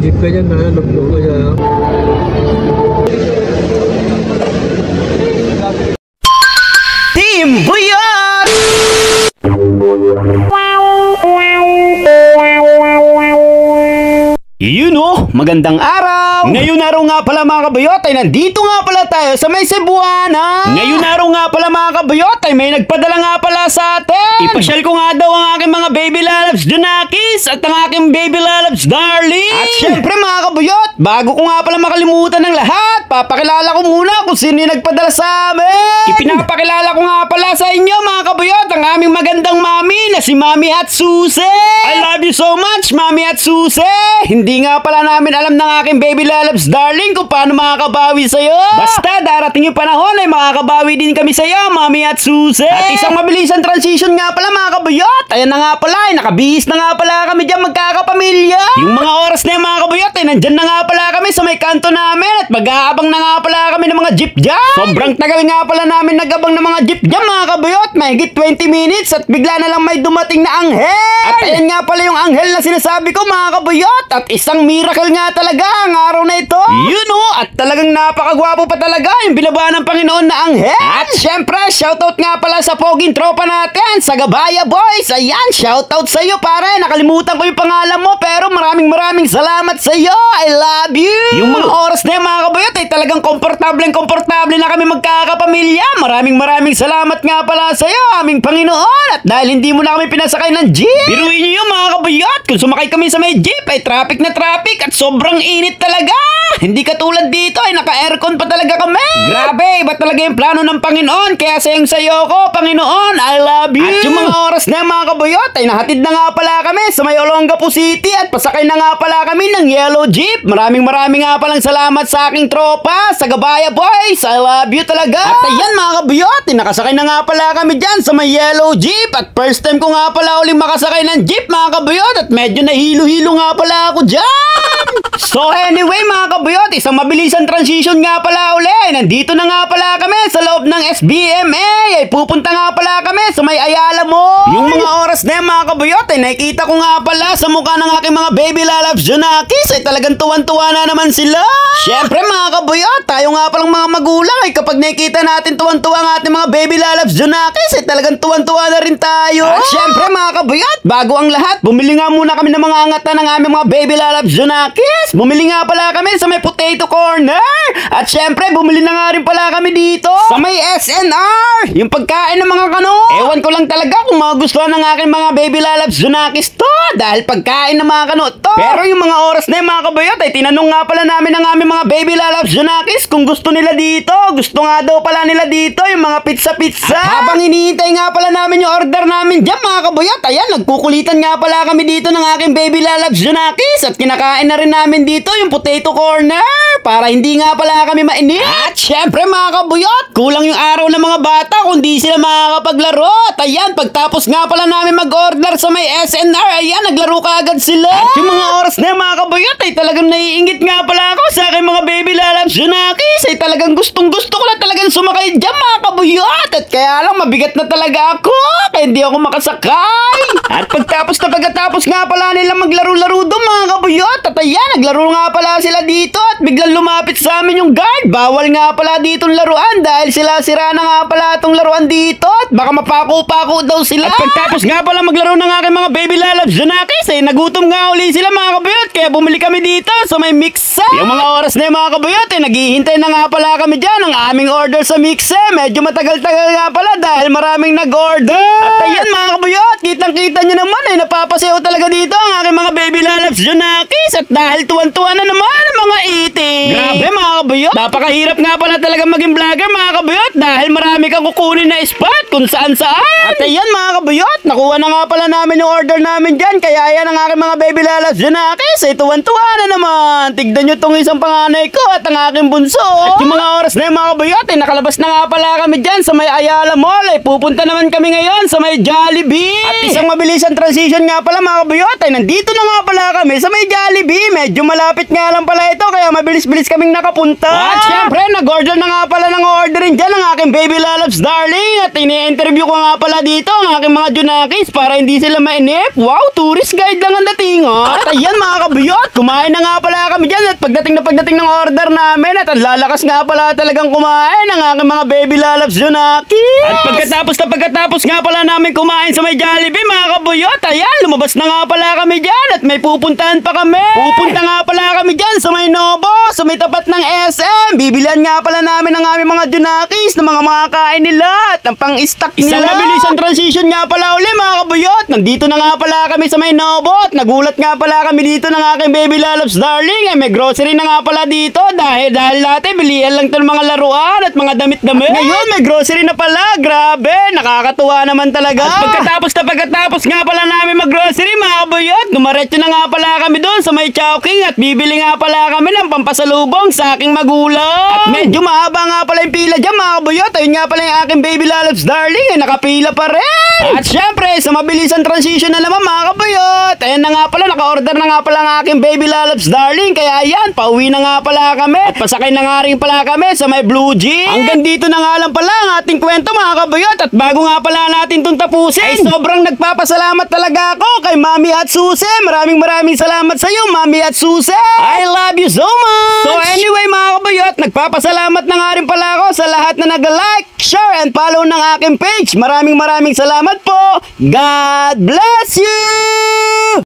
Naka-jeep ka dyan ha, luglo ka dyan ha. Team Buyat! Magandang araw! Ngayon araw nga pala mga kabuyot ay nandito nga pala tayo sa may Cebuana. Ngayon araw nga pala mga kabuyot ay may nagpadala nga pala sa atin. Ipasyal ko nga daw ang aking mga baby lalabs Junakis at ang aking baby lalabs Darling. At syempre mga kabuyot, bago ko nga pala makalimutan ng lahat, papakilala ko muna kung sino yung nagpadala sa amin. Ipinapakilala ko nga pala sa inyo mga kabuyot ang aming magandang mami na si Mami Hatsuse. I love you so much Mami Hatsuse. Hindi nga pala namin alam ng aking baby lalabs Darling kung paano makakabawi sa'yo. Basta darating yung panahon ay makakabawi din kami sa'yo Mami Hatsuse. At isang mabilisang transition nga pala mga kabuyot. Ayan na nga pala ay nakabihis na nga pala kami dyan magkakapamilya. Yung mga oras na yung mga kabuyot ay nandyan na nga pala kami sa may kanto namin at mag-aabang na nga pala kami ng mga jeep dyan. Sobrang tagal nga pala namin nag-abang ng mga jeep dyan mga kabuyot. Mahigit 20 minutes at bigla na lang may dumating na anghel. At ayan nga pala yung anghel na sinasabi ko mga kabuyot. At isang miracle nga talaga ang araw na ito. At talagang napakagwapo pa talaga yung binaba ng Panginoon na anghel. At syempre shoutout nga pala sa poging tropa natin sa Gabaya Boys. Ayan, shoutout sa iyo pare. Nakalimutan ko yung pangalan mo pero maraming salamat sa iyo. I love you. Yung mga oras na yung mga kabuyot ay talagang komportable na kami magkakapamilya. Maraming salamat nga pala sa iyo aming Panginoon. At dahil hindi mo na kami pinasakay ng jeep, biruin niyo yung mga kabuyot. Kung sumakay kami sa may jeep ay traffic na traffic at sobrang init talaga. Hindi katulad dito ay naka-aircon pa talaga kami. Grabe, iba talaga yung plano ng Panginoon. Kaya sayang sayo ko, Panginoon, I love you. At yung mga oras na yung mga kabuyot ay nahatid na nga pala kami sa may Olongapo City at pasakay na nga pala kami ng yellow jeep. Maraming nga palang salamat sa aking tropa sa Gabaya Boys. I love you talaga. At ayan mga kabuyot, nakasakay na nga pala kami dyan sa may yellow jeep at first time ko nga pala uling makasakay ng jeep mga kabuyot at medyo nahilo-hilo nga pala ako dyan. So anyway mga kabuyot, isang mabilisang transition nga pala uli. Nandito na nga pala kami sa loob ng SBMA. Ay pupunta nga pala kami sa may Ayala Mall. Yung mga oras na yan mga kabuyot ay nakikita ko nga pala sa mukha ng aking mga baby lalabs Junakis ay talagang tuwan-tuwa na naman sila. Syempre mga kabuyot, tayo nga palang mga magulang ay kapag nakikita natin tuwan-tuwa ang ating mga baby lalabs Junakis ay talagang tuwan-tuwa na rin tayo. At syempre mga kabuyot, bago ang lahat, bumili nga muna kami ng mga angatan ng aming mga baby lalabs Junakis. Bumili nga pala kami sa may potato corner. At syempre bumili na nga rin pala kami dito sa may SNR, yung pagkain ng mga kano. Ewan ko lang talaga kung magustuhan ng aking mga baby lalabs Junakis to dahil pagkain ng mga kano to. Pero yung mga oras na yung mga kabayot ay tinanong nga pala namin ng aming mga baby lalabs Junakis kung gusto nila dito. Gusto nga daw pala nila dito yung mga pizza. At habang hinihintay nga pala namin yung order namin dyan mga kabayot, ayan nagkukulitan nga pala kami dito ng aking baby lalabs Junakis at kinakain na rin namin dito yung potato corner para hindi nga pala kami mainit. At syempre mga kabuyot, kulang yung araw ng mga bata kung di sila makakapaglaro. At ayan, pagtapos nga pala namin mag-order sa may SNR, ayan, naglaro ka agad sila. At yung mga oras na mga kabuyot ay talagang naiingit nga pala ako sa aking mga baby lalabs Junakis. Ay talagang gustong-gusto ko na talagang sumakay dyan mga kabuyot. At kaya lang mabigat na talaga ako kaya hindi ako makasakay. At pagkatapos nga pala nila maglaro-laro doon mga kabuyot, at ayan, naglaro nga pala sila dito at biglang lumapit sa amin yung guard. Bawal nga pala ditong laruan dahil sira na nga pala itong laruan dito at baka mapako-pako daw sila. At pagtapos nga pala maglaro ng aking mga baby lalabs Junakis ay nagutom nga uli sila mga kabuyot kaya bumili kami dito sa may Mixe. Yung mga oras na yung mga kabuyot ay naghihintay na nga pala kami dyan ng aming order sa Mixe. Medyo matagal-tagal nga pala dahil maraming nag-order. At ayan mga kabuyot, kitang-kita nyo naman ay napapasayaw talaga dito ang aking mga baby lalabs Junakis at dahil tuwan-tuwa na naman ang mga eating. Grabe mga kabuyot, napakahirap nga pala talaga maging vlogger mga kabuyot dahil marami kang kukunin na spot kung saan-saan. At ayan mga kabuyot, nakuha na nga pala namin yung order namin dyan kaya ayan ang aking mga baby lalabs Junakis ay tuwan-tuwa na naman. Tignan nyo tong isang panganay ko at ang aking bunso. At yung mga oras na yung mga kabuyot ay nakalabas na nga pala kami dyan sa may Ayala Mall ay pupunta naman kami ngayon sa may Jollibee. At isang mabilis mabilis ang transition nga pala mga kabuyot, ay nandito na nga pala kami sa may Jollibee. Medyo malapit nga lang pala ito, kaya mabilis-bilis kaming nakapunta. At syempre, nag-order na nga pala ng orderin dyan ang aking baby lalabs darling. At ini-interview ko nga pala dito ang aking mga junakis para hindi sila mainip. Wow, tourist guide lang ang dating. At ayan mga kabuyot, kumain na nga pala kami dyan. At pagdating ng order namin, at ang lalakas nga pala talagang kumain ang aking mga baby lalabs junakis. At pagkatapos nga pala namin kumain sa may Jollibee mga kabuyot, ayan, lumabas na nga pala kami dyan at may pupuntahan pa kami. Pupunta nga pala kami dyan sa may Novo, sa may tapat ng SM. Bibilihan nga pala namin ang aming mga junakis ng mga makakain nila at ang pang-stock nila. Isang mabilis ang transition nga pala uli mga kabuyot. Nandito na nga pala kami sa may Novo at nagulat nga pala kami dito ng aking baby lalabs darling. Ay may grocery na nga pala dito dahil dati bilihan lang ito ng mga laruan at mga damit-damit. Ngayon may grocery na pala. Grabe, nakakatuwa naman talaga. At pagkatapos nga pala namin mag-grocery mga kabuyot, dumaretso na nga pala kami doon sa may Chowking at bibili nga pala kami ng pampasalubong sa aking magulang. At medyo mahaba nga pala yung pila dyan mga kabuyot. Ayun nga pala yung aking baby lalabs darling, ay nakapila pa rin. At syempre, sa mabilisang transition na naman mga kabuyot, ayun na nga pala, naka-order na nga pala ang aking baby lalabs darling. Kaya ayan, pauwi na nga pala kami at pasakay na nga rin pala kami sa may Blue Jeep. Hanggang dito na nga lang pala ang ating kwento mga kabuyot. At bago nga pala natin itong tapusin, ay sobrang nagpapasalamat talaga ako kay Mami at Susie. Maraming salamat sa iyo Mami at Susie. I love you so much. So anyway mga kabuyot, nagpapasalamat na nga rin pala ako sa lahat na nag-like, share and follow ng aking page. Maraming salamat po. God bless you.